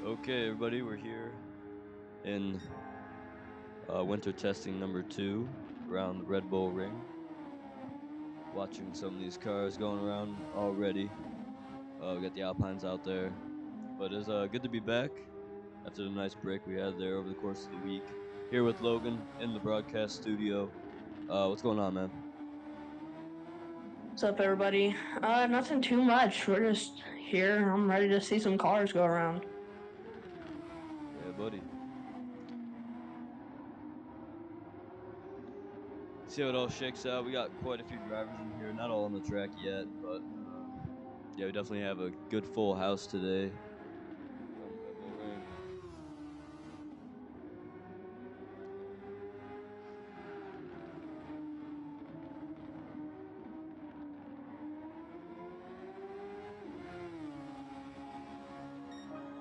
Okay, everybody, we're here in winter testing number 2 around the Red Bull Ring. Watching some of these cars going around already. We got the Alpines out there. But it's good to be back after the nice break we had there over the course of the week. Here with Logan in the broadcast studio. What's going on, man? What's up, everybody? Nothing too much. We're just here. I'm ready to see some cars go around. Yeah, buddy. See how it all shakes out. We got quite a few drivers in here, not all on the track yet, but yeah, we definitely have a good full house today around the Red Bull Ring.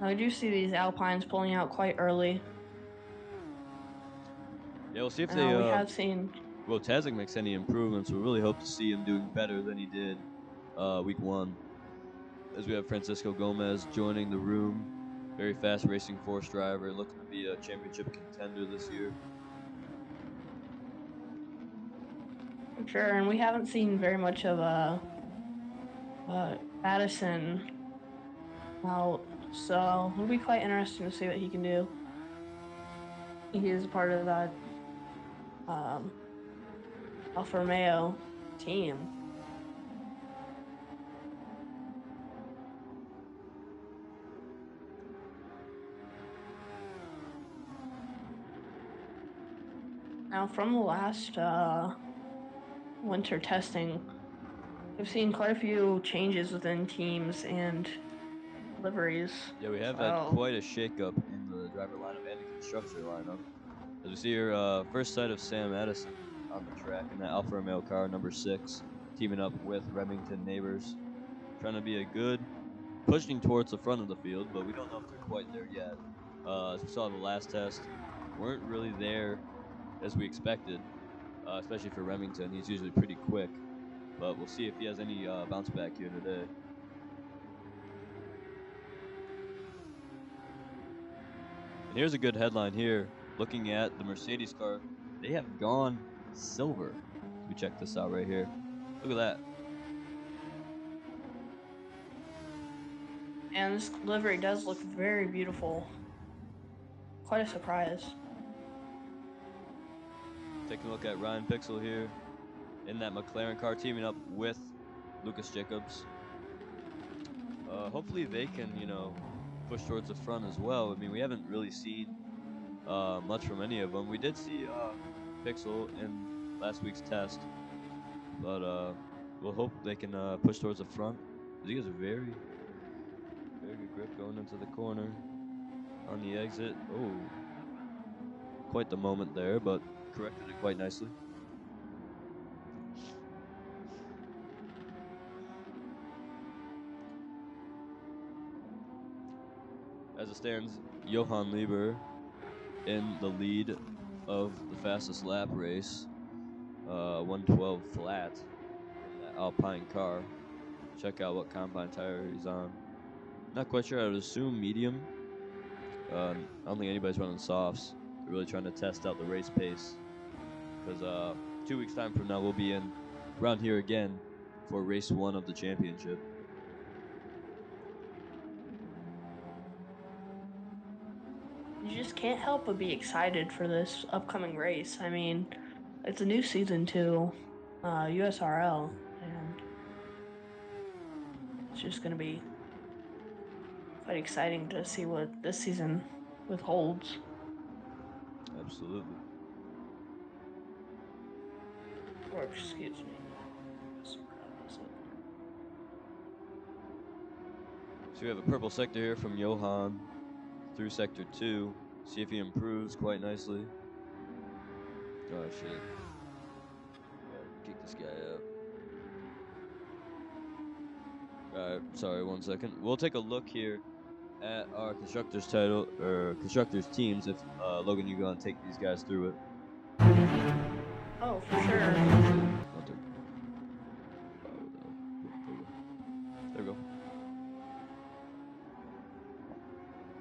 I do see these Alpines pulling out quite early. Yeah, we'll see if We have seen. well, Tazik makes any improvements. We really hope to see him doing better than he did week 1. As we have Francisco Gomez joining the room, very fast racing force driver, looking to be a championship contender this year. Sure, and we haven't seen very much of Addison out, so it'll be quite interesting to see what he can do. He is a part of that Alfa Romeo team. Now, from the last winter testing, we've seen quite a few changes within teams and liveries. Yeah, we have had quite a shakeup in the driver lineup and the constructor lineup. As we see here, first sight of Sam Addison on the track in that Alfa Romeo car, number 6, teaming up with Remington Neighbors. Trying to be a good, pushing towards the front of the field, but we don't know if they're quite there yet. As we saw in the last test, weren't really there as we expected, especially for Remington. He's usually pretty quick, but we'll see if he has any bounce back here today. And here's a good headline here. Looking at the Mercedes car, they have gone silver. We check this out right here. Look at that. And this livery does look very beautiful. Quite a surprise. Taking a look at Ryan Pixel here in that McLaren car, teaming up with Lucas Jacobs. Hopefully they can, push towards the front as well. I mean, we haven't really seen much from any of them. We did see Pixel in last week's test, but we'll hope they can push towards the front. He has a very, very good grip going into the corner on the exit. Oh, quite the moment there, but corrected it quite nicely. As it stands, Johan Lieber in the lead of the fastest lap race, 112 flat in that Alpine car. Check out what combine tire he's on. Not quite sure. I would assume medium. I don't think anybody's running softs. They're really trying to test out the race pace. Because 2 weeks time from now, we'll be around here again for race 1 of the championship. You just can't help but be excited for this upcoming race. I mean, it's a new season to USRL, and it's just going to be quite exciting to see what this season withholds. Absolutely. Or, excuse me. So we have a purple sector here from Johan through sector 2. See if he improves quite nicely. Oh shit. Kick this guy out. Alright, sorry, 1 second. We'll take a look here at our constructors title or constructors teams if Logan, you go and take these guys through it. Oh, for sure. There we go.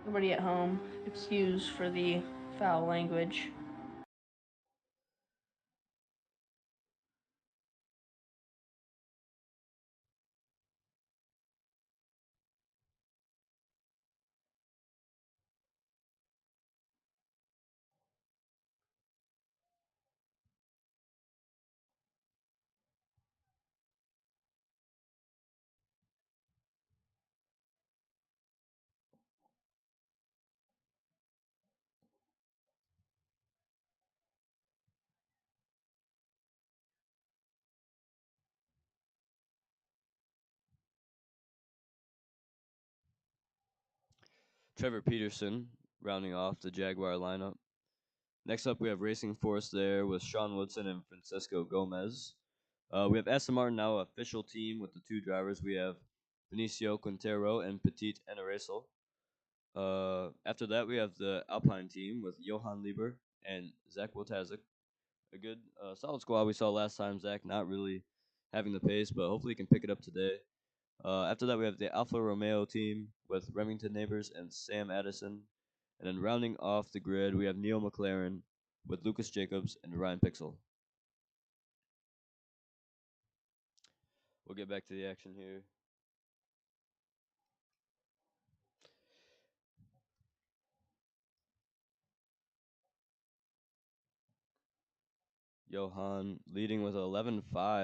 Everybody at home, excuse for the foul language. Trevor Peterson rounding off the Jaguar lineup. Next up, we have Racing Force there with Sean Woodson and Francisco Gomez. We have Aston Martin now official team with the two drivers. We have Benicio Quintero and Petit Enereso. After that, we have the Alpine team with Johan Lieber and Zach Wotazik. A good, solid squad we saw last time. Zach not really having the pace, but hopefully he can pick it up today. After that, we have the Alfa Romeo team with Remington Neighbors and Sam Addison. And then rounding off the grid, we have Neil McLaren with Lucas Jacobs and Ryan Pixel. We'll get back to the action here. Johan leading with 11.5,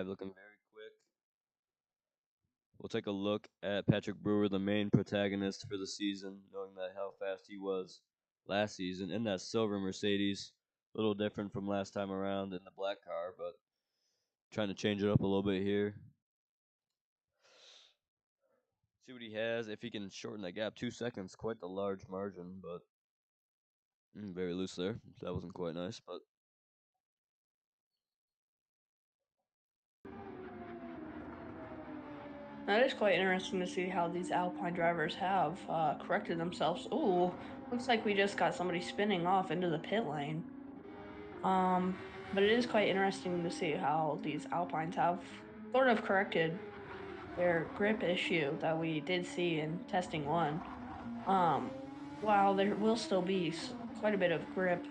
looking very quick. We'll take a look at Patrick Brewer, the main protagonist for the season, knowing that how fast he was last season in that silver Mercedes. A little different from last time around in the black car, but trying to change it up a little bit here. See what he has. If he can shorten that gap 2 seconds, quite the large margin, but very loose there. That wasn't quite nice, but That is quite interesting to see how these Alpine drivers have corrected themselves. Ooh, looks like we just got somebody spinning off into the pit lane. But it is quite interesting to see how these Alpines have sort of corrected their grip issue that we did see in testing one. Um, while there will still be quite a bit of grip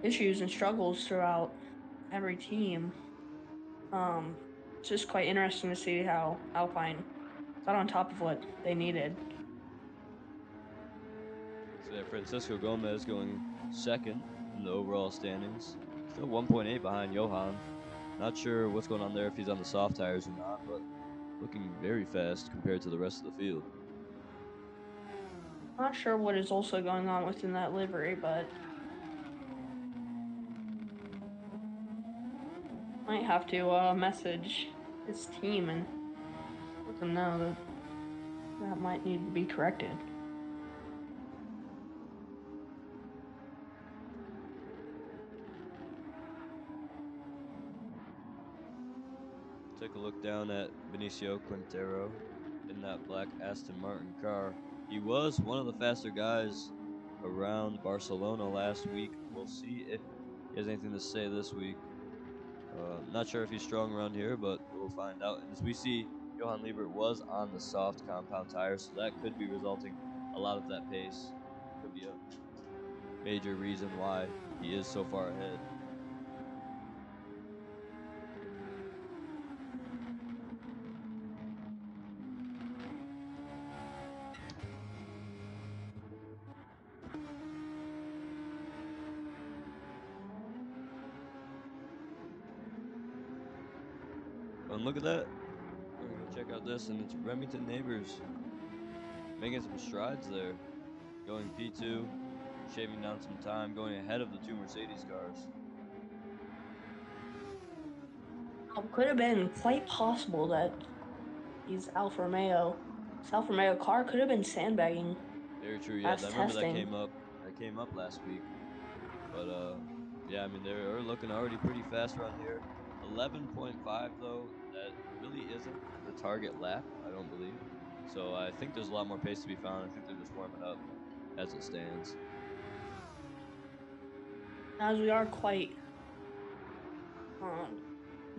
issues and struggles throughout every team, um, it's just quite interesting to see how Alpine got on top of what they needed. so there, Francisco Gomez going second in the overall standings. Still 1.8 behind Johan. Not sure what's going on there, if he's on the soft tires or not, but looking very fast compared to the rest of the field. Not sure what is also going on within that livery, but might have to message his team and let them know that that might need to be corrected. Take a look down at Benicio Quintero in that black Aston Martin car. He was one of the faster guys around Barcelona last week. We'll see if he has anything to say this week. Not sure if he's strong around here, but we'll find out. And as we see, Johan Liebert was on the soft compound tires, so that could be resulting a lot of that pace. Could be a major reason why he is so far ahead. And look at that. We're going to check out this, and it's Remington Neighbors making some strides there. Going P2, shaving down some time, going ahead of the two Mercedes cars. Could have been quite possible that this Alfa Romeo car could have been sandbagging. Very true. Yeah, I remember testing. that came up last week. But yeah, I mean they're looking already pretty fast around here. 11.5 though, that really isn't the target lap, I don't believe. So I think there's a lot more pace to be found. I think they're just warming up as it stands. As we are quite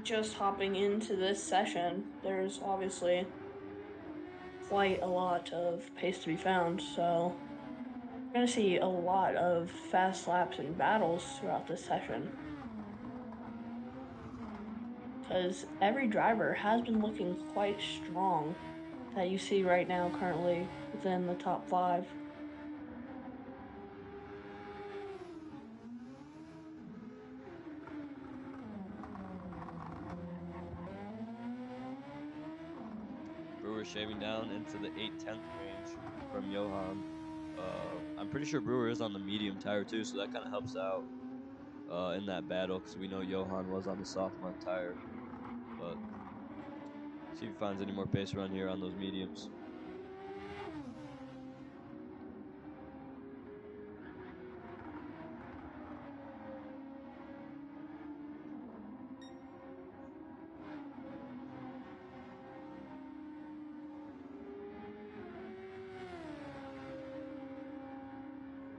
just hopping into this session, there's obviously quite a lot of pace to be found. So we're going to see a lot of fast laps and battles throughout this session. Because every driver has been looking quite strong that you see right now currently within the top 5. Brewer shaving down into the 8/10 range from Johan. I'm pretty sure Brewer is on the medium tire too, so that kind of helps out in that battle because we know Johan was on the soft mud tire. But see if he finds any more pace around here on those mediums.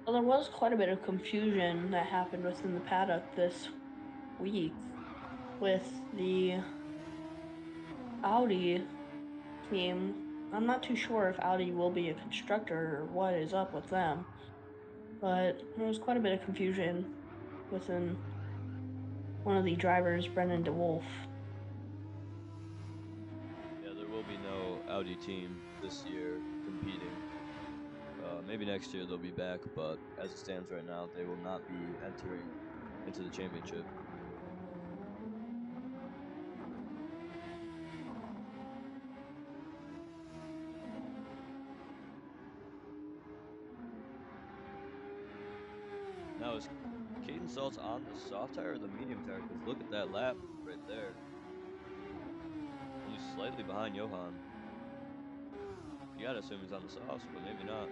Well, there was quite a bit of confusion that happened within the paddock this week with the Audi team. I'm not too sure if Audi will be a constructor or what is up with them, but there was quite a bit of confusion within one of the drivers, Brendan DeWolf. Yeah, there will be no Audi team this year competing. Maybe next year they'll be back, but as it stands right now, they will not be entering into the championship. Now is Caden Salt's on the soft tire or the medium tire? Because look at that lap right there. Only slightly behind Johan. You gotta assume he's on the softs, but maybe not.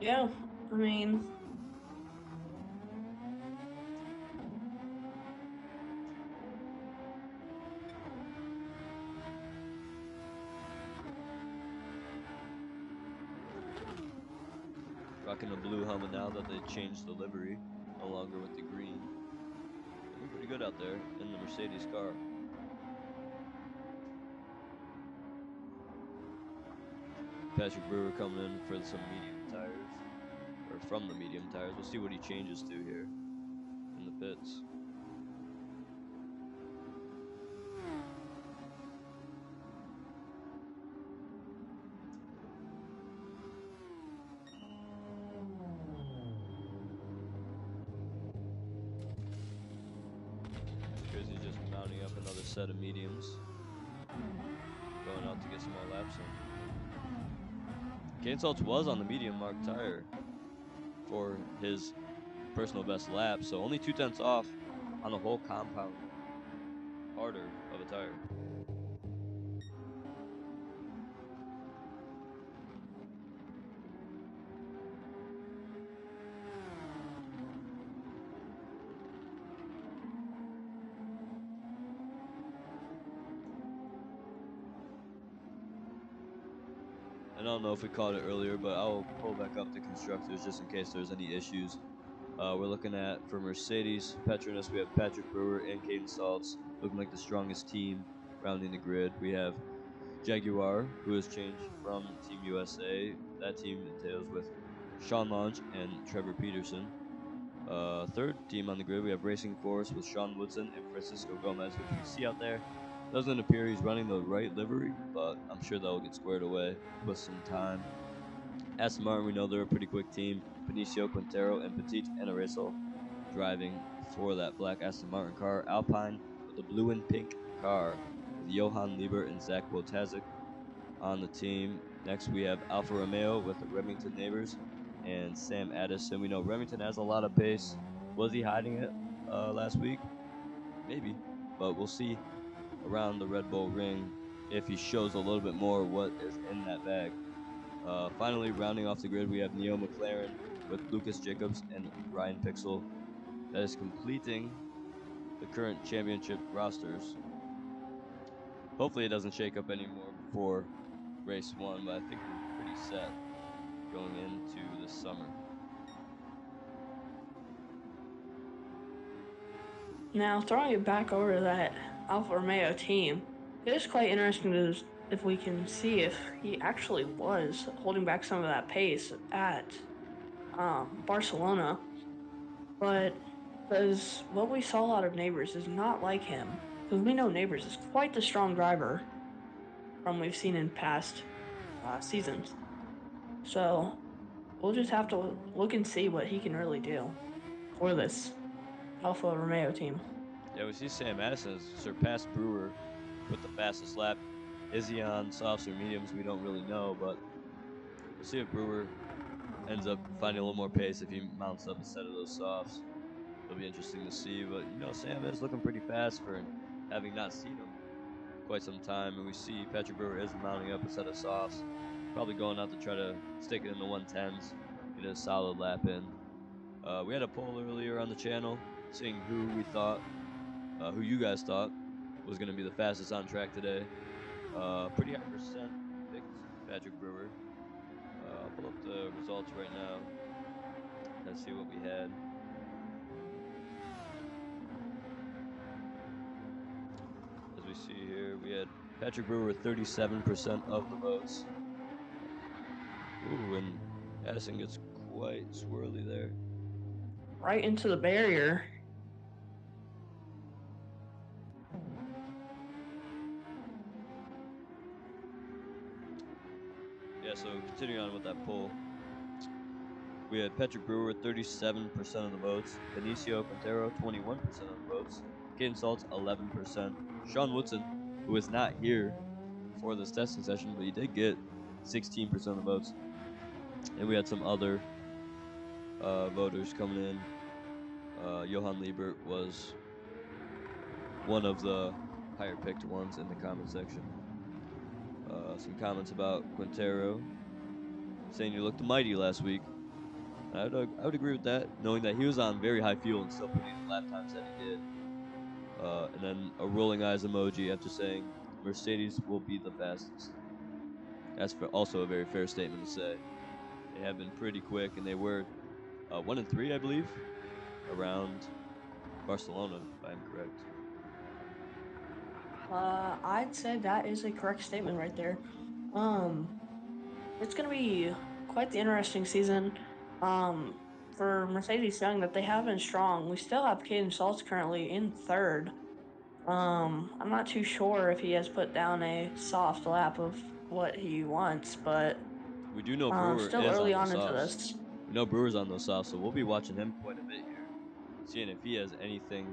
Yeah, I mean, Rocking the blue helmet now that they changed the livery, no longer with the green. Looking pretty good out there in the Mercedes car. Patrick Brewer coming in for some medium tires, or from the medium tires. We'll see what he changes to here in the pits. Appears he's just mounting up another set of mediums, going out to get some more laps in. Kane Saltz was on the medium mark tire for his personal best lap, so only 2/10 off on the whole compound harder of a tire. I don't know if we caught it earlier, but I'll pull back up the constructors just in case there's any issues. We're looking at, for Mercedes Petronas, we have Patrick Brewer and Caden Saltz looking like the strongest team rounding the grid. We have Jaguar, who has changed from Team USA. That team entails with Sean Launch and Trevor Peterson. Third team on the grid, we have Racing Force with Sean Woodson and Francisco Gomez, which we see out there. Doesn't appear he's running the right livery, but I'm sure that will get squared away with some time. Aston Martin, we know they're a pretty quick team. Benicio, Quintero, and Petit Enarezzo driving for that black Aston Martin car. Alpine with the blue and pink car with Johan Lieber and Zach Wojtaszek on the team. Next, we have Alfa Romeo with the Remington neighbors and Sam Addison. We know Remington has a lot of pace. Was he hiding it last week? Maybe, but we'll see around the Red Bull ring if he shows a little bit more what is in that bag. Finally, rounding off the grid, we have Neil McLaren with Lucas Jacobs and Ryan Pixel. That is completing the current championship rosters. Hopefully, it doesn't shake up anymore before race 1, but I think we're pretty set going into the summer. now throwing it back over to that Alfa Romeo team, it is quite interesting to if we can see if he actually was holding back some of that pace at Barcelona, but because what we saw out of Neighbors is not like him. Because we know Neighbors is quite the strong driver from we've seen in past seasons. So we'll just have to look and see what he can really do for this Alfa Romeo team. Yeah, we see Sam Addison has surpassed Brewer with the fastest lap. Is he on softs or mediums? We don't really know, but we'll see if Brewer ends up finding a little more pace if he mounts up instead of those softs. It'll be interesting to see, but Sam is looking pretty fast for having not seen him quite some time, and we see Patrick Brewer is mounting up instead of softs. Probably going out to try to stick it in the 110s, get a solid lap in. We had a poll earlier on the channel, seeing who you guys thought was going to be the fastest on track today. Pretty high percent picked Patrick Brewer. I'll pull up the results right now. Let's see what we had. As we see here, we had Patrick Brewer with 37% of the votes. Ooh, and Addison gets quite swirly there. Right into the barrier. Yeah, so continuing on with that poll, we had Patrick Brewer with 37% of the votes, Benicio Quintero 21% of the votes, Caden Saltz 11%, Sean Woodson, who is not here for this testing session, but he did get 16% of the votes. And we had some other voters coming in. Johan Liebert was one of the higher picked ones in the comment section. Some comments about Quintero saying he looked mighty last week. I would agree with that, knowing that he was on very high fuel and still putting in the lap times that he did. And then a rolling eyes emoji after saying Mercedes will be the fastest. That's also a very fair statement to say. They have been pretty quick, and they were 1 and 3, I believe, around Barcelona, if I'm correct. I'd say that is a correct statement right there. It's gonna be quite the interesting season. For Mercedes showing that they have been strong. We still have Caden Schultz currently in third. I'm not too sure if he has put down a soft lap of what he wants, but We do know Brewer still is early on those on into softs. this. We know Brewer's on those softs, so we'll be watching him quite a bit here, seeing if he has anything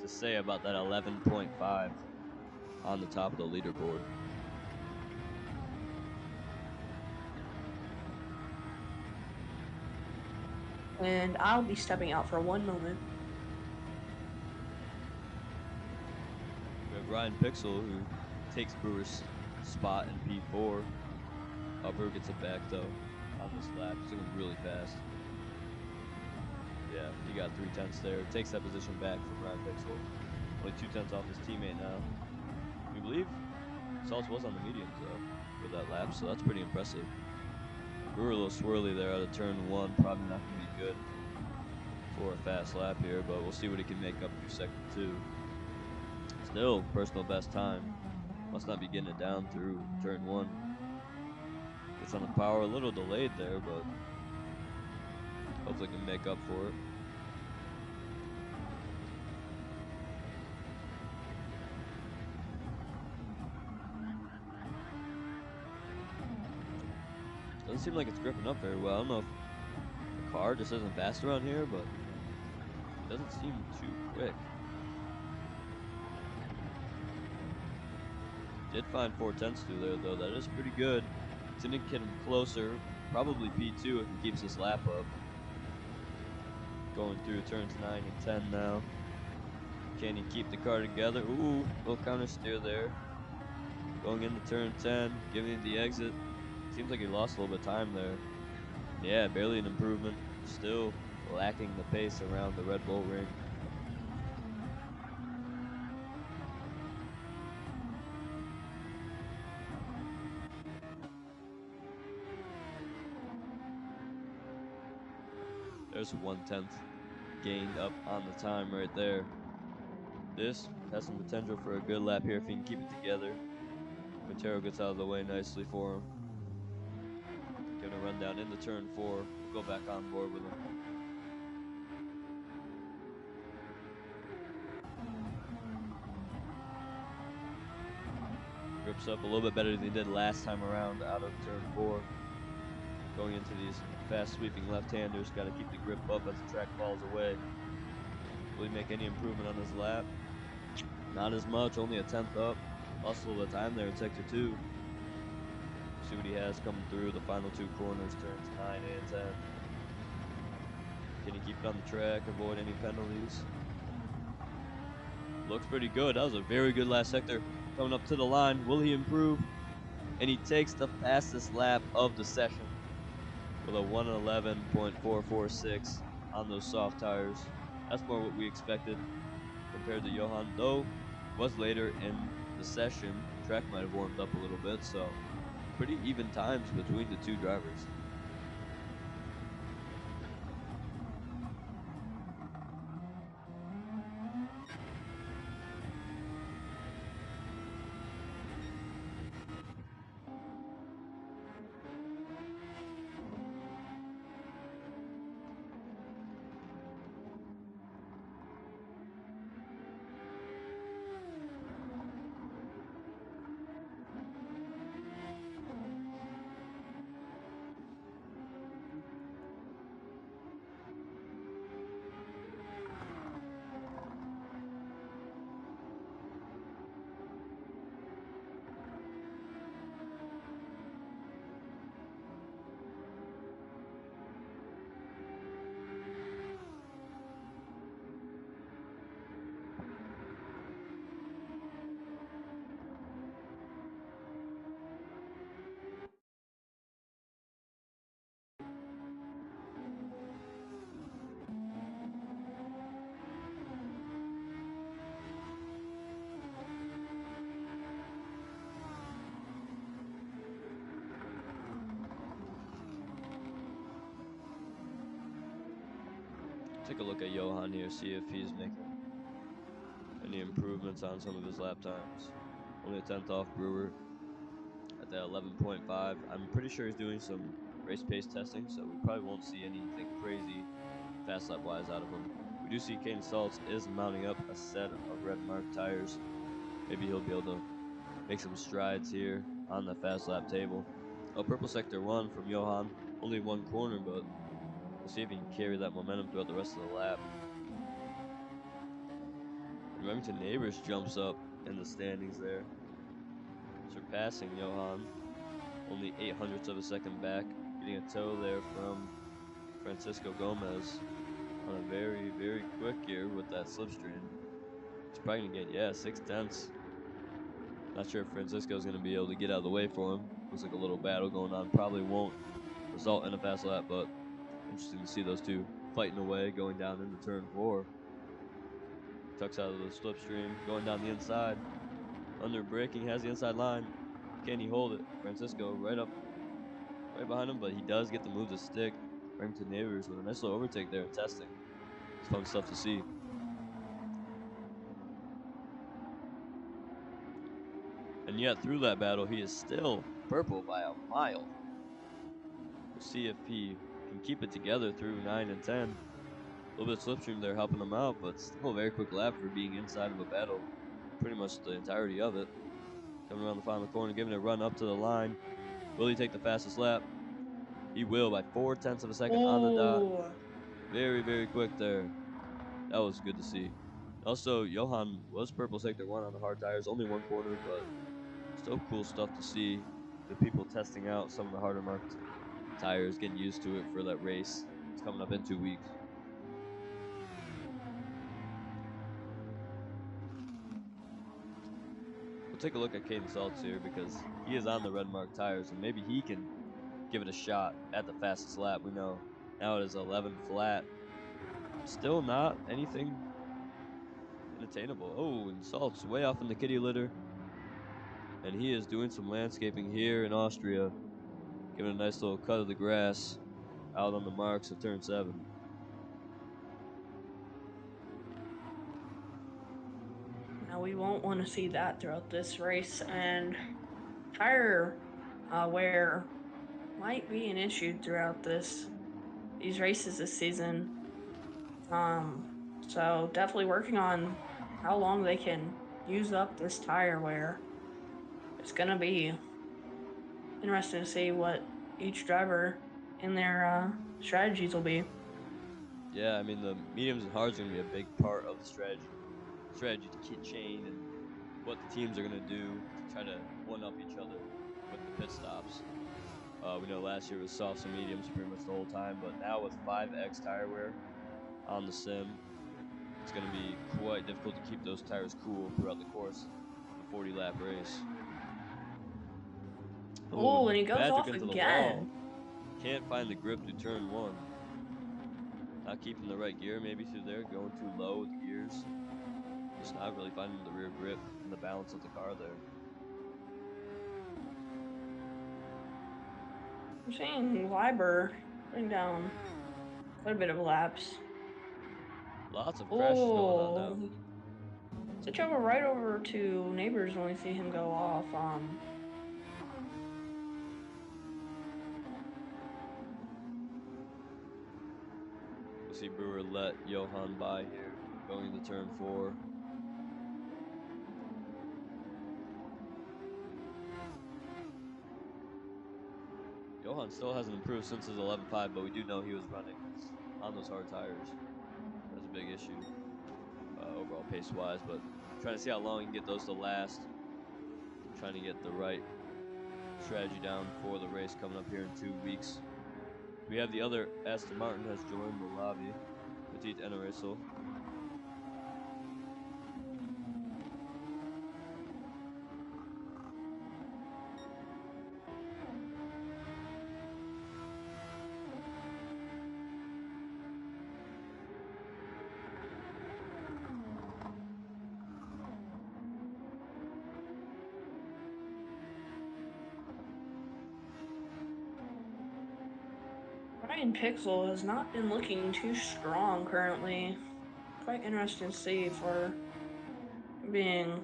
to say about that 11.5 on the top of the leaderboard. And I'll be stepping out for one moment. We have Ryan Pixel, who takes Brewer's spot in P4. Brewer gets it back, though, on this lap. He's going really fast. Yeah, he got 3/10 there. Takes that position back from Ryan Pixel. Only 2/10 off his teammate now. We believe Saltz was on the mediums, though, for that lap, so that's pretty impressive. Brewer a little swirly there out of turn 1. Probably not going to be good for a fast lap here, but we'll see what he can make up through second 2. Still personal best time. Must not be getting it down through turn 1. Gets on the power, a little delayed there, but hopefully can make up for it. Doesn't seem like it's gripping up very well. I don't know if the car just isn't fast around here, but it doesn't seem too quick. Did find 4/10 through there, though. That is pretty good. It's going to get him closer. Probably P2 if he keeps this lap up. Going through turns 9 and 10 now. Can he keep the car together? Ooh, little counter steer there. Going into turn 10, giving it the exit. Seems like he lost a little bit of time there. Yeah, barely an improvement. Still lacking the pace around the Red Bull ring. There's 1/10 gained up on the time right there. This has some potential for a good lap here if he can keep it together. Quintero gets out of the way nicely for him. Giving a rundown into turn 4. We'll go back on board with him. Grips up a little bit better than he did last time around out of turn 4. Going into these fast sweeping left-handers, got to keep the grip up as the track falls away. Will he make any improvement on his lap? Not as much, only a 10th up. Lost a little bit of time there in sector 2. See what he has coming through the final 2 corners, turns 9 and 10. Can he keep it on the track, avoid any penalties? Looks pretty good. That was a very good last sector. Coming up to the line, will he improve? And he takes the fastest lap of the session with a 1:11.446 on those soft tires. That's more what we expected compared to Johan, though was later in the session. Track might have warmed up a little bit, so pretty even times between the two drivers. Take a look at Johan here, see if he's making any improvements on some of his lap times. Only a 10th off Brewer at that 11.5. I'm pretty sure he's doing some race pace testing, so we probably won't see anything crazy fast lap wise out of him. We do see Caden Saltz is mounting up a set of red mark tires. Maybe he'll be able to make some strides here on the fast lap table. Purple sector 1 from Johan, only one corner, but we'll see if he can carry that momentum throughout the rest of the lap. And Remington Neighbors jumps up in the standings there, surpassing Johan, only 800ths of a second back, getting a tow there from Francisco Gomez on a very, very quick gear with that slipstream. He's probably going to get, 6/10. Not sure if Francisco's going to be able to get out of the way for him. Looks like a little battle going on. Probably won't result in a fast lap, but interesting to see those two fighting away, going down into turn 4. Tucks out of the slipstream, going down the inside. Under braking, has the inside line. Can he hold it? Francisco right behind him, but he does get to move the stick. Remington Neighbors with a nice little overtake there in testing. It's fun stuff to see. And yet, through that battle, he is still purple by a mile. We'll see if he can keep it together through 9 and 10. A little bit of slipstream there helping him out, but still a very quick lap for being inside of a battle. Pretty much the entirety of it. Coming around the final corner, giving it a run up to the line. Will he take the fastest lap? He will by 4/10 of a second on the dot. Very, very quick there. That was good to see. Also, Johan was purple sector 1 on the hard tires, only one corner, but still cool stuff to see. The people testing out some of the harder marked tires, getting used to it for that race. It's coming up in 2 weeks. We'll take a look at Caden Saltz here because he is on the red mark tires, and maybe he can give it a shot at the fastest lap. We know now it is 11 flat. Still not anything unattainable. Oh, and Saltz way off in the kitty litter. And he is doing some landscaping here in Austria, giving a nice little cut of the grass out on the marks of turn 7. Now we won't want to see that throughout this race, and tire wear might be an issue throughout these races this season. So definitely working on how long they can use up this tire wear. It's gonna be interesting to see what each driver and their strategies will be. Yeah, I mean the mediums and hards are gonna be a big part of the strategy to kit chain and what the teams are gonna do to try to one up each other with the pit stops. We know last year was softs and mediums pretty much the whole time, but now with 5x tire wear on the sim, it's going to be quite difficult to keep those tires cool throughout the course of a 40 lap race. Oh, Oh, and and he goes Patrick off into the wall. again. Can't find the grip through turn one. Not keeping the right gear maybe through there, going too low with the gears. Just not really finding the rear grip and the balance of the car there. I'm seeing Liber bring down quite a bit of laps. Lots of crashes going on now. Oh, switch over right over to neighbors when we see him go off. We'll see Brewer let Johan by here, going into turn four. Johan still hasn't improved since his 11.5, but we do know he was running on those hard tires. That's a big issue overall pace-wise, but trying to see how long he can get those to last. Trying to get the right strategy down for the race coming up here in 2 weeks. We have the other Aston Martin has joined the lobby. Petit Enoriso. Ryan Pixel has not been looking too strong currently. Quite interesting to see for being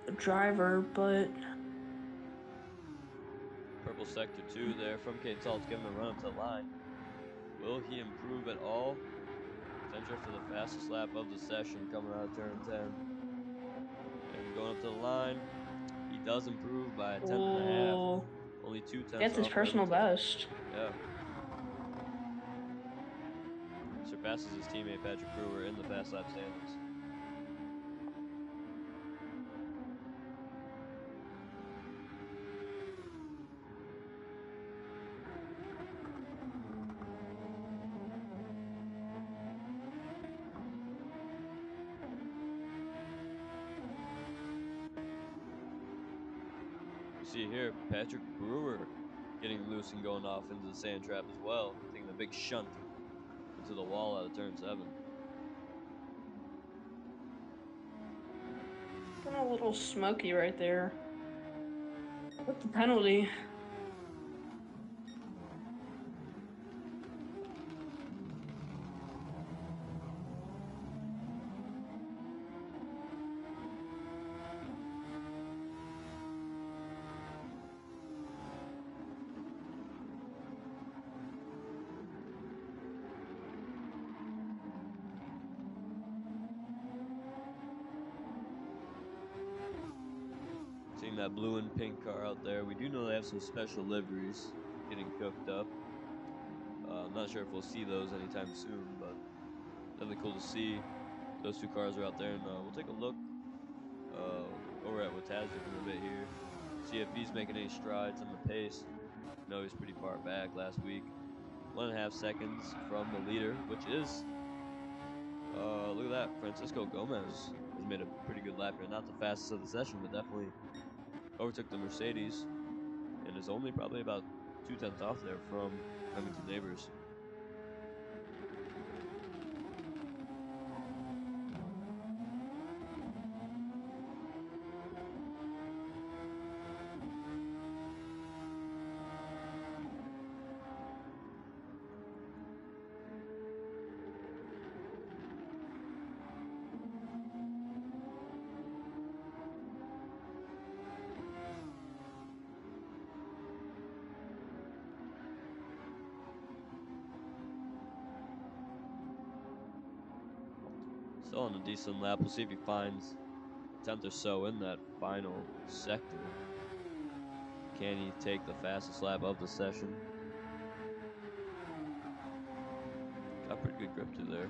a driver, but Purple sector 2 there from Kate Salt's giving him a run up to the line. Will he improve at all? Potential for the fastest lap of the session coming out of turn 10. And going up to the line, he does improve by a tenth and a half. oh, Only 2 tenths gets his off personal Remington. best. Yeah. Surpasses his teammate Patrick Brewer in the fast lap standings. You see here, Patrick Brewer getting loose and going off into the sand trap as well, taking a big shunt into the wall out of turn 7. Kind of a little smoky right there. What's the penalty? Seeing that blue and pink car out there, we do know they have some special liveries getting cooked up. I'm not sure if we'll see those anytime soon, but definitely cool to see. Those two cars are out there, and we'll take a look over at what Taz doing a bit here. See if he's making any strides on the pace. No, he's pretty far back last week. 1.5 seconds from the leader, which is, look at that, Francisco Gomez has made a pretty good lap here. Not the fastest of the session, but definitely overtook the Mercedes and is only probably about 2 tenths off there from Remington Neighbors. Still on a decent lap. We'll see if he finds a 10th or so in that final sector. Can he take the fastest lap of the session? Got pretty good grip through there.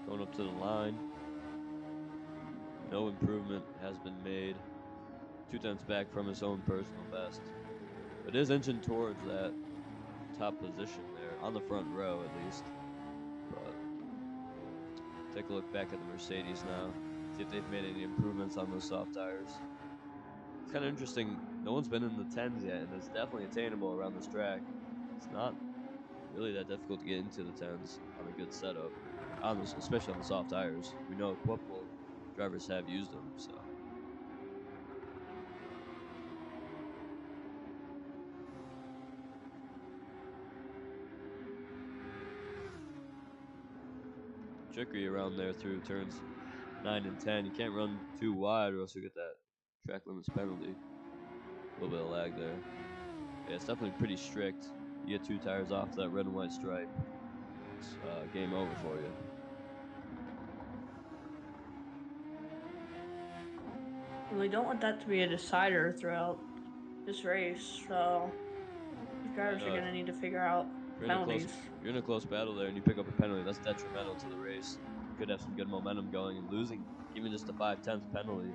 Going up to the line. No improvement has been made. 2/10 back from his own personal best. But is inching towards that top position there, on the front row at least. But take a look back at the Mercedes now. See if they've made any improvements on those soft tires. It's kind of interesting. No one's been in the 10s yet, and it's definitely attainable around this track. It's not really that difficult to get into the 10s on a good setup, especially on the soft tires. We know a couple drivers have used them, so. Trickery around there through turns 9 and 10. You can't run too wide or else you get that track limits penalty. A little bit of lag there. Yeah, it's definitely pretty strict. You get 2 tires off that red and white stripe, it's game over for you. And we don't want that to be a decider throughout this race, so these drivers are And, going to need to figure out penalties. you're in a close battle there and you pick up a penalty, that's detrimental to the race. You could have some good momentum going, and losing even just a 5/10 penalty,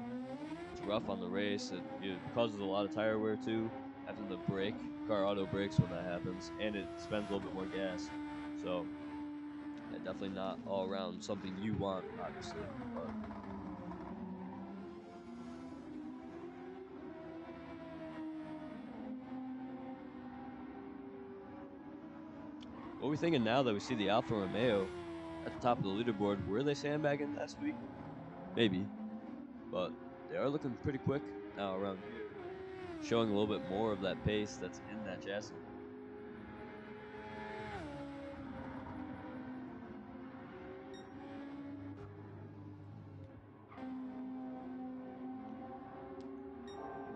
it's rough on the race. It causes a lot of tire wear too. After the break, car auto brakes when that happens, and it spends a little bit more gas. So, yeah, definitely not all around something you want, obviously. But what are we thinking now that we see the Alfa Romeo at the top of the leaderboard? Were they sandbagging last week? Maybe, but they are looking pretty quick now around here, showing a little bit more of that pace that's in that chassis.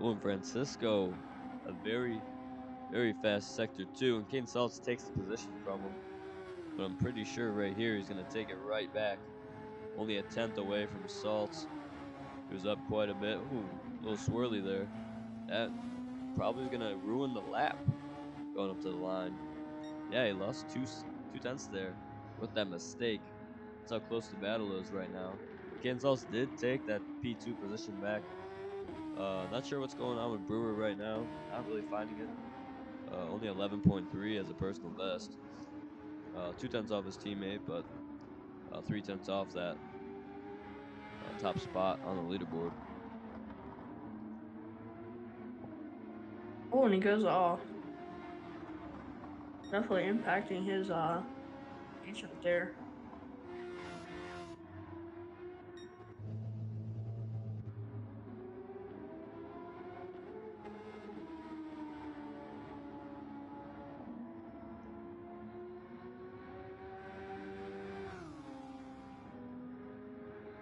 Oh, and Francisco, a very, very fast sector two, and Kane Salts takes the position from him. But I'm pretty sure right here he's going to take it right back. Only a 10th away from Salts. He was up quite a bit. Ooh, a little swirly there. That probably is going to ruin the lap going up to the line. Yeah, he lost 2/10 there with that mistake. That's how close the battle is right now. Kane Salts did take that P2 position back. Not sure what's going on with Brewer right now. Not really finding it. Only 11.3 as a personal best. 2/10 off his teammate, but 3/10 off that top spot on the leaderboard. Oh, and he goes off. Definitely impacting his pace right there.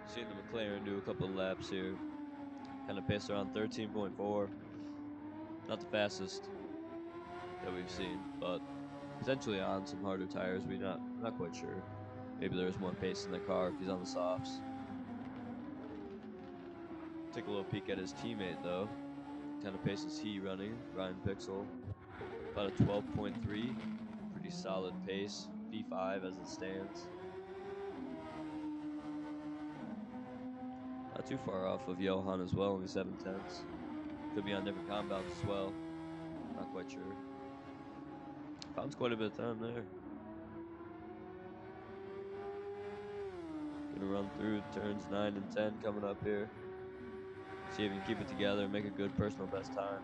Seeing the McLaren do a couple of laps here. Kind of paced around 13.4. Not the fastest that we've seen, but potentially on some harder tires. We're not quite sure. Maybe there's more pace in the car if he's on the softs. Take a little peek at his teammate though. Kind of pace is he running? Ryan Pixel. About a 12.3. Pretty solid pace. P5 as it stands. Not too far off of Johan as well, only 7/10. Could be on different compounds as well. Not quite sure. Found quite a bit of time there. Gonna run through turns 9 and 10 coming up here. See if he can keep it together and make a good personal best time.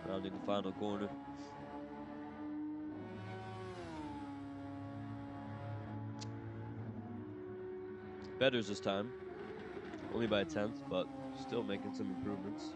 Rounding the final corner. Betters this time. Only by a 10th, but still making some improvements.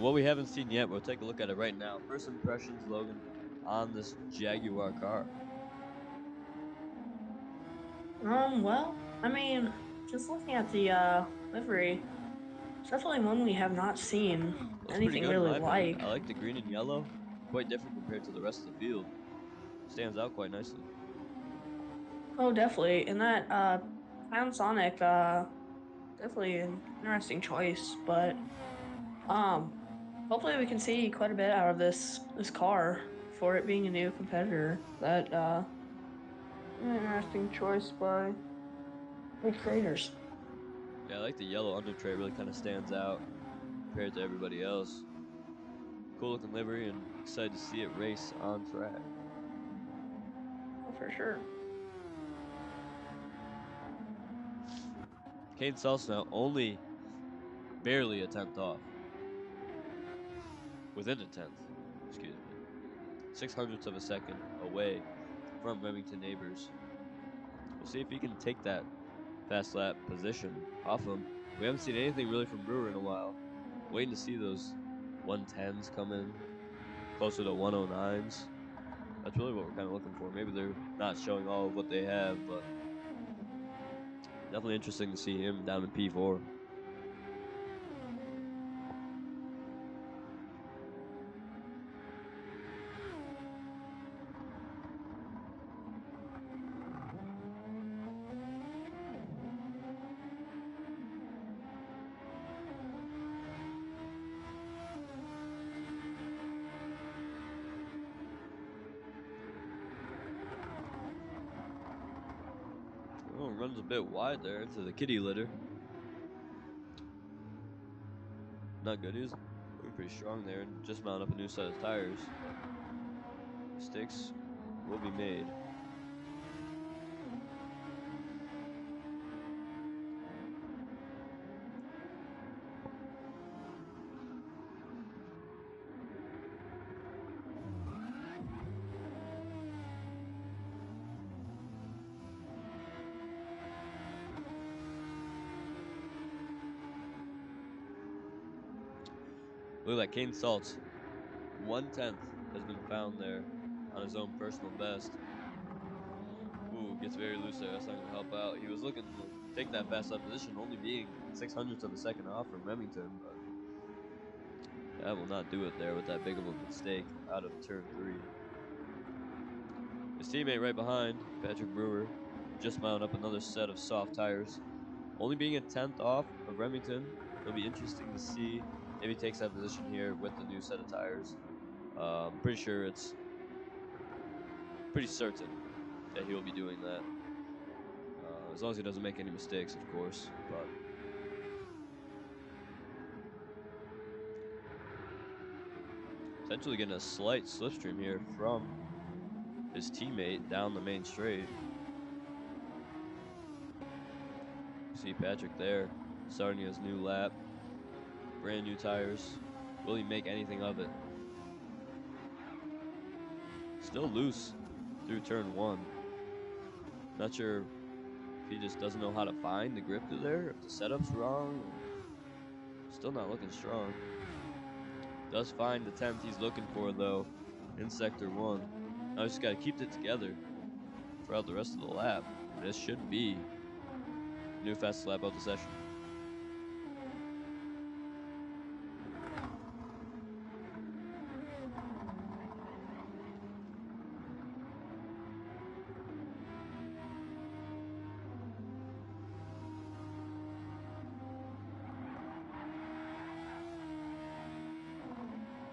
what we haven't seen yet, we'll take a look at it right now. First impressions, Logan, on this Jaguar car. Well, I mean, just looking at the livery, it's definitely one we have not seen Looks pretty anything good in really my opinion. I like. like the green and yellow. Quite different compared to the rest of the field. Stands out quite nicely. Oh, definitely. And that Panasonic, definitely an interesting choice, but um hopefully we can see quite a bit out of this car for it being a new competitor. That an interesting choice by the creators. Yeah, I like the yellow under tray. Really kind of stands out compared to everybody else. Cool looking livery and excited to see it race on track. Oh, for sure. Caden Sells now only barely a tenth off. Within a tenth, excuse me. 600ths of a second away from Remington neighbors. We'll see if he can take that fast lap position off him. We haven't seen anything really from Brewer in a while. Waiting to see those 110s come in, closer to 109s. That's really what we're kind of looking for. Maybe they're not showing all of what they have, but definitely interesting to see him down in P4. Oh, runs a bit wide there into the kitty litter. Not good. He was looking pretty strong there and just mounted up a new set of tires. But mistakes will be made. Look at that, Kane Saltz. 1/10 has been found there on his own personal best. Ooh, gets very loose there. That's not going to help out. He was looking to take that fast lap position, only being 600ths of a second off from Remington, but that will not do it there with that big of a mistake out of turn 3. His teammate right behind, Patrick Brewer, just mounted up another set of soft tires. Only being a 10th off of Remington, it'll be interesting to see if he takes that position here with the new set of tires. Pretty sure it's pretty certain that he will be doing that. As long as he doesn't make any mistakes, of course. But potentially getting a slight slipstream here from his teammate down the main straight. See Patrick there starting his new lap. Brand new tires. Will he make anything of it? Still loose through turn 1. Not sure if he just doesn't know how to find the grip through there, if the setup's wrong. Still not looking strong. Does find the 10th he's looking for, though, in Sector 1. Now he's just got to keep it together throughout the rest of the lap. This should be the new fastest lap of the session.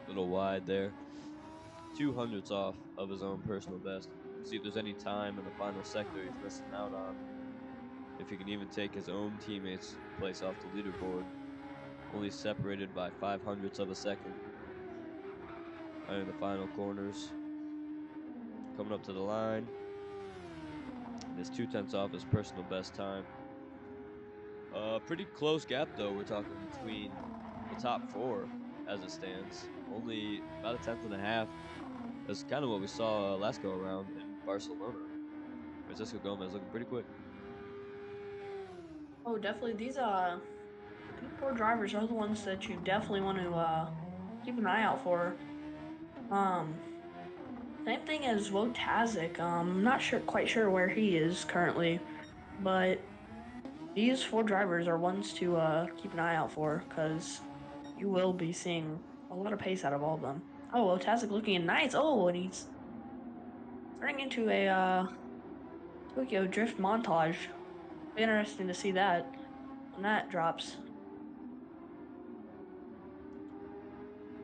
Little wide there. 200ths off of his own personal best. See if there's any time in the final sector he's missing out on. If he can even take his own teammates' place off the leaderboard. Only separated by 500ths of a second. Right in the final corners. Coming up to the line. And his 2/10 off his personal best time. Pretty close gap though. We're talking between the top 4 as it stands. Only about a 10th and a half. That's kind of what we saw last go around in Barcelona. Francisco Gomez looking pretty quick. Oh, definitely. These P4 drivers are the ones that you definitely want to keep an eye out for. Um, Same thing as Wotazik. I'm not quite sure where he is currently, but these 4 drivers are ones to keep an eye out for because you will be seeing a lot of pace out of all of them. Oh, Wotazik looking nice. Oh, and he's turning into a Tokyo Drift montage. Be interesting to see that when that drops.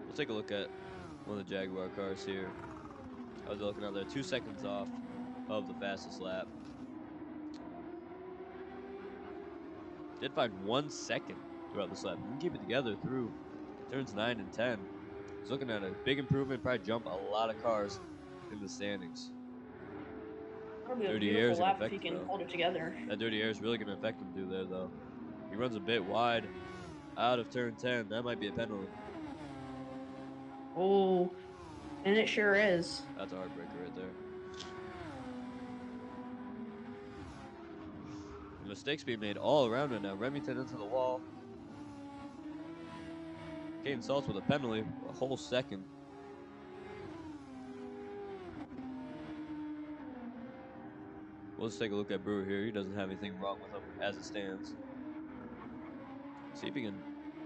We'll take a look at one of the Jaguar cars here. I was looking out there, 2 seconds off of the fastest lap. Did find 1 second throughout this lap. You can keep it together through turns 9 and 10. He's looking at a big improvement, probably jump a lot of cars in the standings. That'll be a Dirty air beautiful is going to lap if affect he him, can though. hold it together. That dirty air is really going to affect him through there, though. He runs a bit wide out of turn 10. That might be a penalty. Oh, and it sure is. That's a heartbreaker right there. The mistakes being made all around right now. Remington into the wall. Caden Salts with a penalty, a whole second. We'll just take a look at Brewer here. He doesn't have anything wrong with him as it stands. See if he can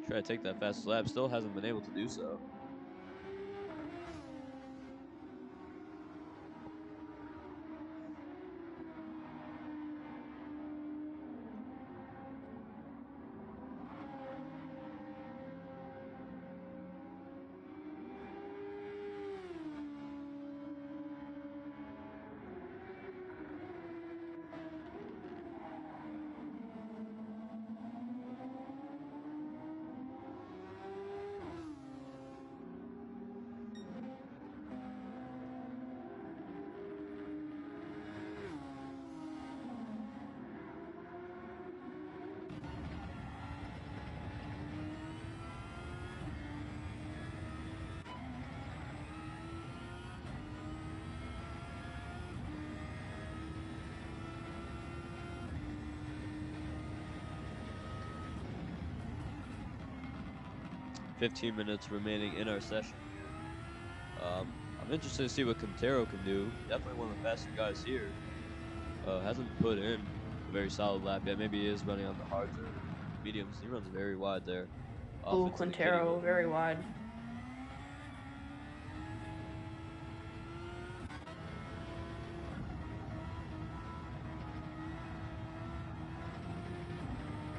try to take that fastest lap. Still hasn't been able to do so. "15 minutes remaining in our session here. I'm interested to see what Quintero can do. Definitely one of the faster guys here. Hasn't put in a very solid lap yet. Maybe he is running on the hards or mediums. He runs very wide there. Off Oh, into the kitty Quintero, litter. very wide.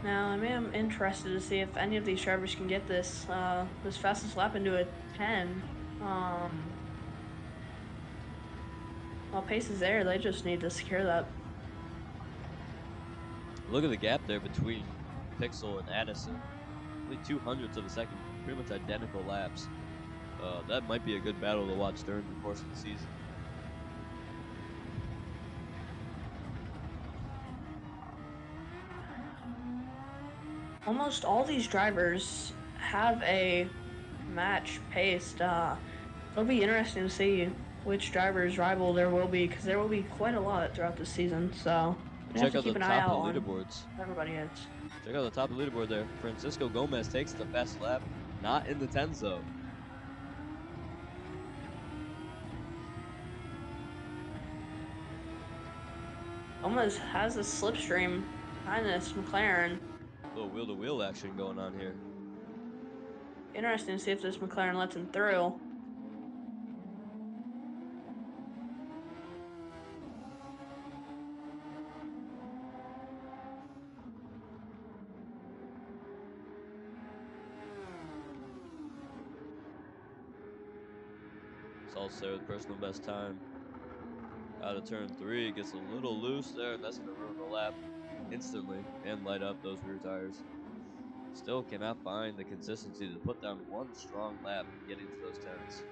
Now, I am interested to see if any of these drivers can get this fastest lap into a 10. While pace is there, they just need to secure that. Look at the gap there between Pixel and Addison. Only 200ths of a second. Pretty much identical laps. That might be a good battle to watch during the course of the season. Almost all these drivers have a match paced. It'll be interesting to see which drivers rival there will be because there will be quite a lot throughout the season. So we have Check to out the keep an eye top out of the on leaderboards. everybody is. Check out the top of the leaderboard there. Francisco Gomez takes the best lap. Not in the 10s though. Almost has a slipstream behind this McLaren. A little wheel-to-wheel action going on here. Interesting to see if this McLaren lets him through. Salts there with personal best time. Out of turn 3, gets a little loose there, and that's going to ruin the lap instantly and light up those rear tires. Still cannot find the consistency to put down one strong lap getting to those 10s.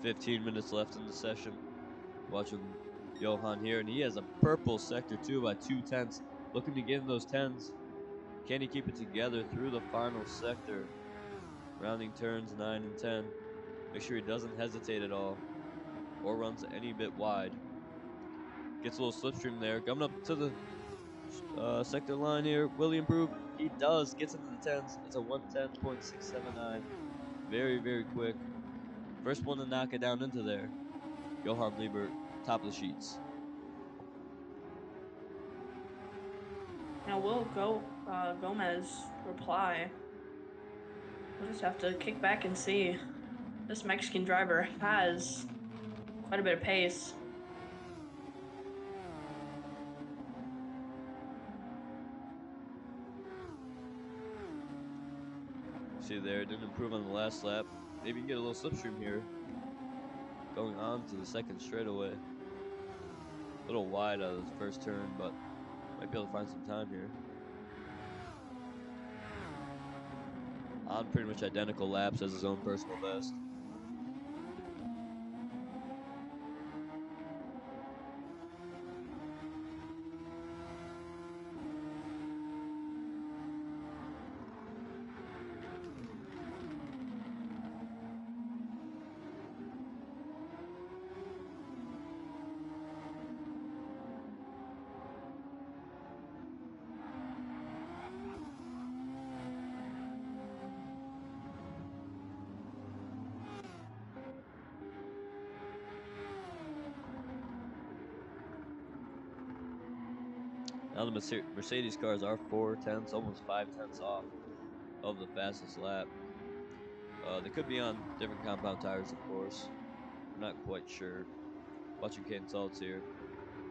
15 minutes left in the session. Watching Johan here, and he has a purple sector 2 by 2/10, looking to get in those 10s. Can he keep it together through the final sector? Rounding turns 9 and 10. Make sure he doesn't hesitate at all or runs any bit wide. Gets a little slipstream there. Coming up to the sector line here. Will he improve? He does. Gets into the 10s. It's a 110.679. Very, very quick. First one to knock it down into there. Johan Liebert, top of the sheets. Now will Gomez reply. We'll just have to kick back and see. This Mexican driver has quite a bit of pace. See there, didn't improve on the last lap. Maybe you can get a little slipstream here. Going on to the second straightaway. A little wide out of the first turn, but might be able to find some time here. On pretty much identical laps as his own personal best. Now the Mercedes cars are 4/10, almost 5/10 off of the fastest lap. They could be on different compound tires, of course. I'm not quite sure. Watching Caden Saltz here.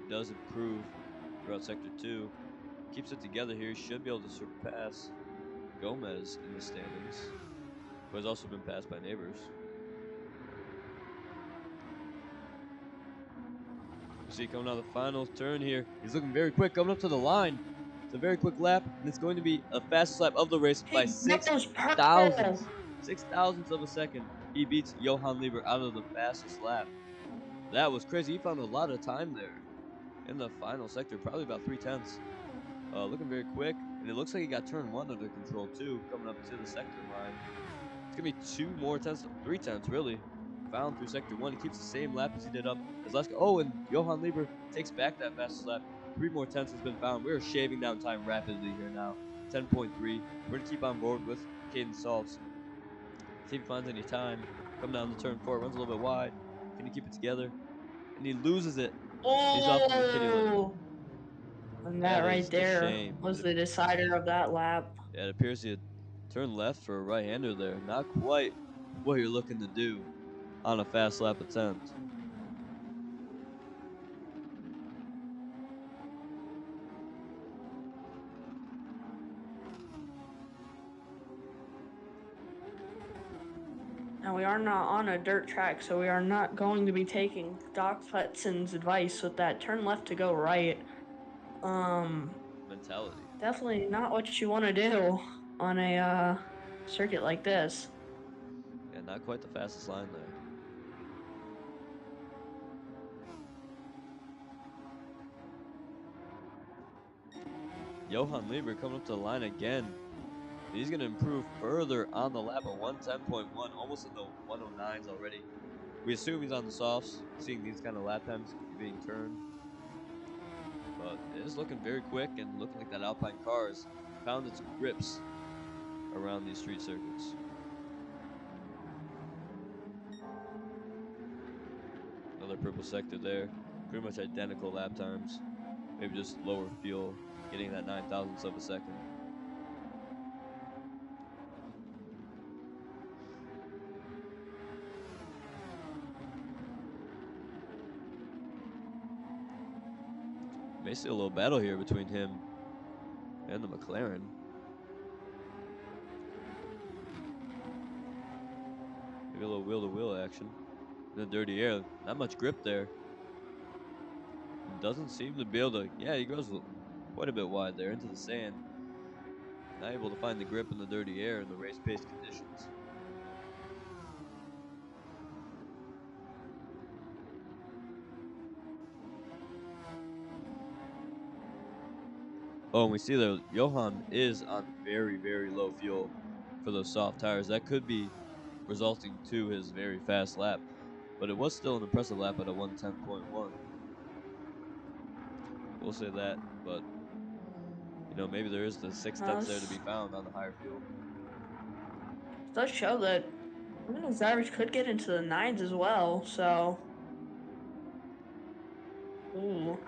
Does improve throughout Sector 2. Keeps it together here. Should be able to surpass Gomez in the standings, who has also been passed by neighbors. You see coming out of the final turn here. He's looking very quick coming up to the line. It's a very quick lap, and it's going to be a fastest lap of the race by 6,000ths of a second. He beats Johan Lieber out of the fastest lap. That was crazy. He found a lot of time there in the final sector, probably about 3/10. Looking very quick, and it looks like he got turn 1 under control too, coming up to the sector line. It's gonna be 2 more tenths, 3/10 really, found through sector 1. He keeps the same lap as he did up his last. Oh, and Johan Lieber takes back that fastest lap. 3 more tenths has been found. We're shaving down time rapidly here now. 10.3. We're gonna keep on board with Caden Saltz. See if he finds any time. Coming down to turn 4, runs a little bit wide. Can he keep it together? And he loses it. He's off of the kitty litter. Oh! And that right is a there shame. was the decider of that lap. Yeah, it appears he had turned left for a right-hander there. Not quite what you're looking to do on a fast lap attempt. Now we are not on a dirt track, so we are not going to be taking Doc Hudson's advice with that turn left to go right. Mentality. Definitely not what you want to do on a circuit like this. Yeah, not quite the fastest line there. Johan Lieber coming up to the line again. He's going to improve further on the lap at 110.1, almost in the 109s already. We assume he's on the softs, seeing these kind of lap times being turned. But it is looking very quick and looking like that Alpine car has found its grips around these street circuits. Another purple sector there. Pretty much identical lap times. Maybe just lower fuel, getting that 9,000ths of a second. May see a little battle here between him and the McLaren. Maybe a little wheel-to-wheel action. In the dirty air, not much grip there. Doesn't seem to be able to, yeah, he goes quite a bit wide there into the sand. Not able to find the grip in the dirty air in the race-paced conditions. Oh, and we see that Johan is on very, very low fuel for those soft tires. That could be resulting to his very fast lap, but it was still an impressive lap at a 110.1. We'll say that, but maybe there is the 6 tenths there to This be found on the higher fuel. does show that those drivers could get into the nines as well. So, ooh,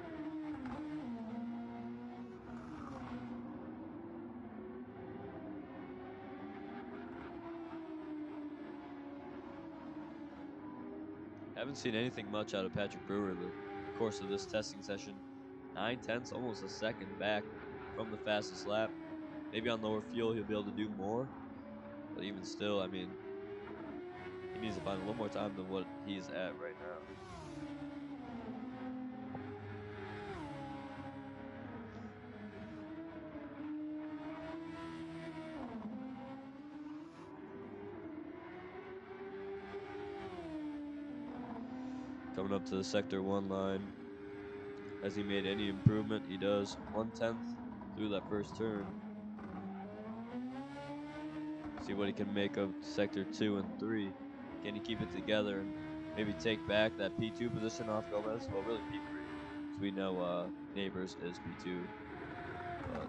Haven't seen anything much out of Patrick Brewer the course of this testing session. 9 tenths, almost a second back from the fastest lap. Maybe on lower fuel he'll be able to do more, but even still, I mean, he needs to find a little more time than what he's at right now. Coming up to the sector 1 line. Has he made any improvement? He does. 1/10 through that first turn. See what he can make of sector 2 and 3. Can he keep it together and maybe take back that P2 position off Gomez? Well, really P3. So we know Neighbors is P2. But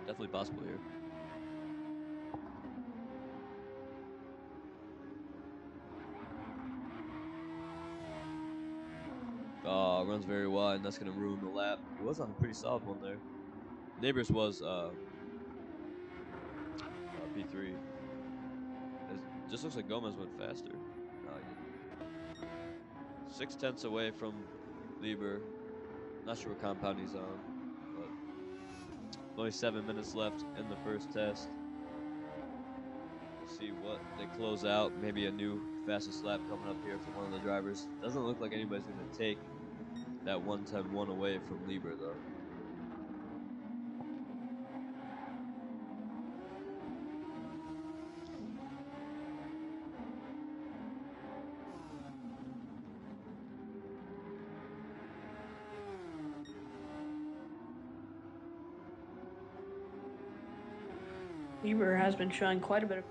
definitely possible here. Runs very wide, and that's going to ruin the lap. He was on a pretty solid one there. Neighbors was P3. It just looks like Gomez went faster. No, he didn't. 6 tenths away from Lieber. Not sure what compound he's on, but only 7 minutes left in the first test. We'll see what they close out. Maybe a new fastest lap coming up here for one of the drivers. Doesn't look like anybody's going to take that 110.1 away from Lieber, though. Bieber has been showing quite a bit of.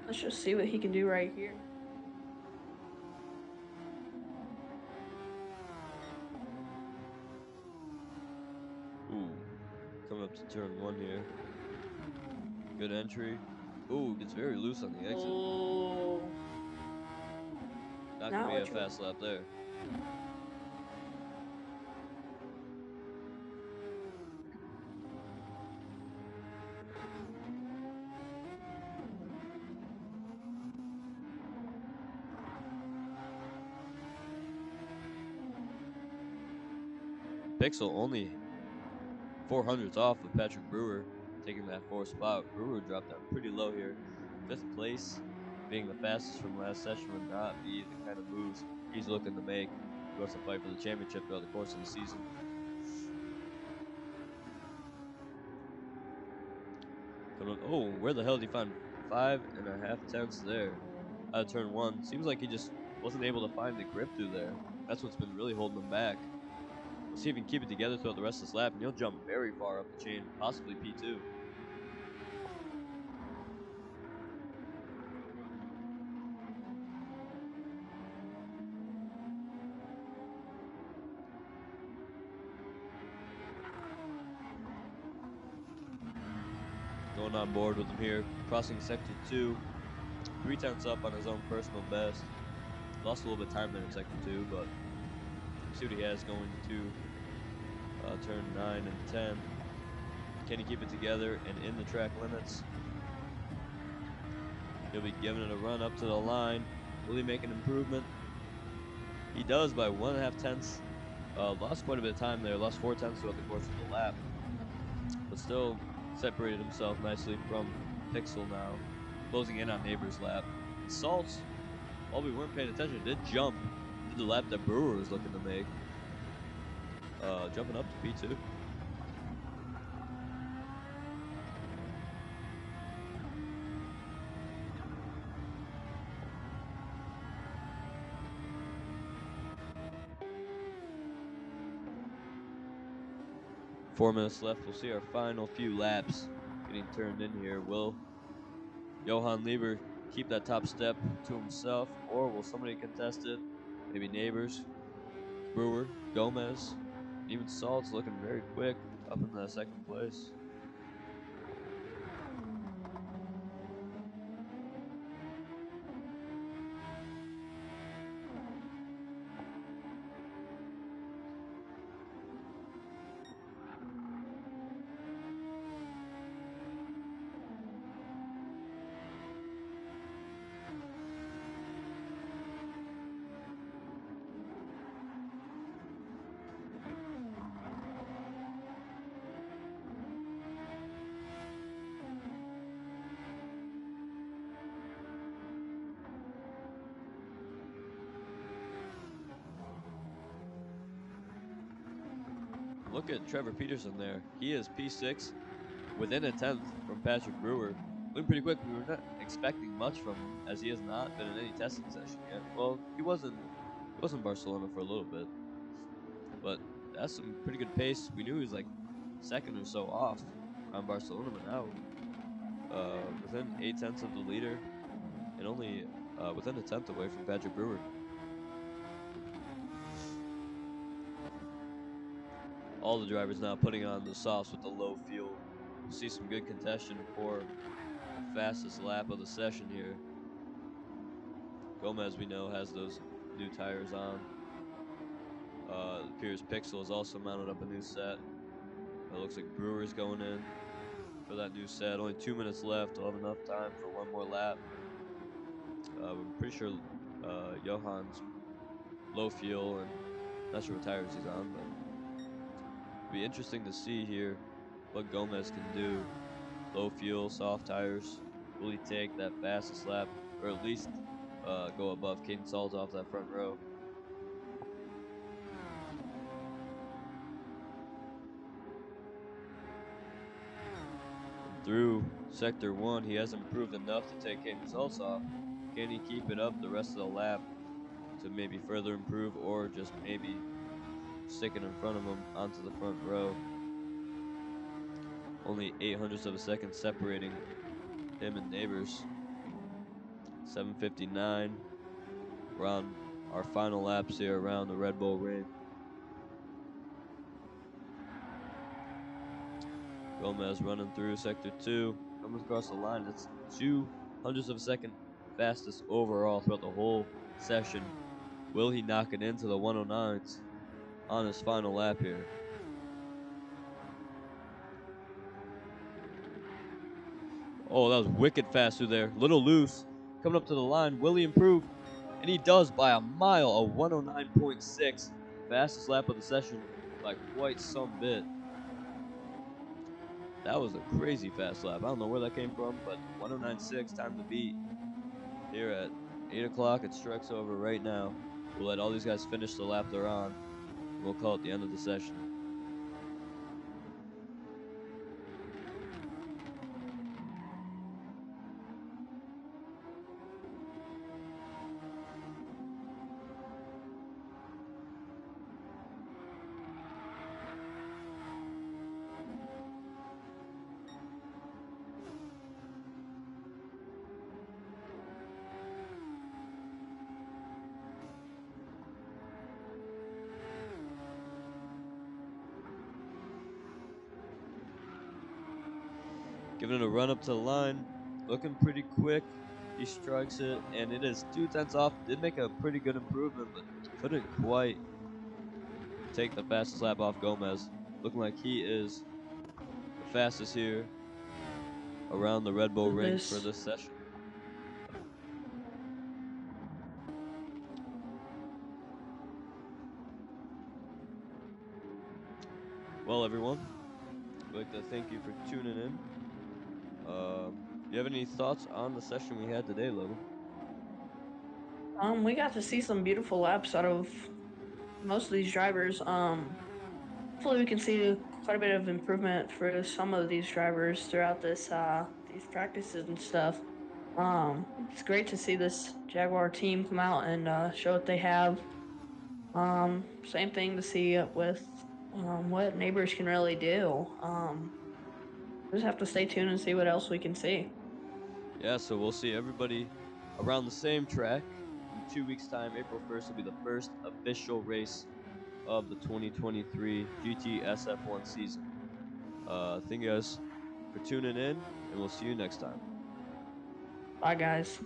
Let's just see what he can do right here. Ooh, coming up to turn 1 here. Good entry. Ooh, gets very loose on the exit. Oh, Not going to be a fast lap there. Pixel only 400s off of Patrick Brewer, taking that 4th spot. Brewer dropped down pretty low here. 5th place, being the fastest from last session, would not be the kind of moves he's looking to make. He wants to fight for the championship throughout the course of the season. Oh, where the hell did he find 5.5 tenths there? Out of turn 1. Seems like he just wasn't able to find the grip through there. That's what's been really holding him back. We'll see if he can keep it together throughout the rest of this lap, and he'll jump very far up the chain, possibly P2. Going on board with him here, crossing sector 2, 3 tenths up on his own personal best. Lost a little bit of time there in sector 2, but see what he has going to turn 9 and 10. Can he keep it together and in the track limits? He'll be giving it a run up to the line. Will he make an improvement? He does by 1.5 tenths. Lost quite a bit of time there. Lost 4 tenths throughout the course of the lap. But still separated himself nicely from Pixel now. Closing in on Neighbor's lap. Salt, while we weren't paying attention, did jump to the lap that Brewer was looking to make. Jumping up to P2. 4 minutes left. We'll see our final few laps getting turned in here. Will Johan Lieber keep that top step to himself, or will somebody contest it? Maybe Neighbors, Brewer, Gomez, even Salt's looking very quick up in the second place. Look at Trevor Peterson there. He is P6 within a tenth from Patrick Brewer. Went pretty quick. We were not expecting much from him, as he has not been in any testing session yet. Well, he was in Barcelona for a little bit, but that's some pretty good pace. We knew he was like second or so off around Barcelona, but now within 8/10 of the leader and only within a tenth away from Patrick Brewer. All the drivers now putting on the softs with the low fuel. We'll see some good contention for the fastest lap of the session here. Gomez, we know, has those new tires on. It appears Pixel has also mounted up a new set. It looks like Brewer's going in for that new set. Only 2 minutes left. We'll have enough time for one more lap. I'm pretty sure Johan's low fuel and not sure what tires he's on, but it'll be interesting to see here what Gomez can do. Low fuel, soft tires. Will he take that fastest lap, or at least go above Caden Salt off that front row? Through Sector 1, he has improved enough to take Caden Salts off. Can he keep it up the rest of the lap to maybe further improve, or just maybe stick it in front of him onto the front row? Only 0.08 of a second separating him and Neighbors. 7:59. We're on our final laps here around the Red Bull Ring. Gomez running through Sector 2. Comes across the line. It's 0.02 of a second fastest overall throughout the whole session. Will he knock it into the 109s on his final lap here? Oh, that was wicked fast through there. Little loose. Coming up to the line. Will he improve? And he does by a mile, a 109.6. Fastest lap of the session by quite some bit. That was a crazy fast lap. I don't know where that came from, but 109.6, time to beat. Here at 8 o'clock, it strikes over right now. We'll let all these guys finish the lap they're on, and we'll call it the end of the session. Giving it a run up to the line, looking pretty quick. He strikes it, and it is 0.2 off. Did make a pretty good improvement, but couldn't quite take the fastest lap off Gomez. Looking like he is the fastest here around the Red Bull Ring for this session. Well, everyone, I'd like to thank you for tuning in. Do you have any thoughts on the session we had today, Logan? We got to see some beautiful laps out of most of these drivers. Hopefully we can see quite a bit of improvement for some of these drivers throughout these practices and stuff. It's great to see this Jaguar team come out and show what they have. Same thing to see with what neighbors can really do. We just have to stay tuned and see what else we can see. Yeah, so we'll see everybody around the same track in 2 weeks' time. April 1st will be the first official race of the 2023 GTSF1 season. Thank you guys for tuning in, and we'll see you next time. Bye, guys.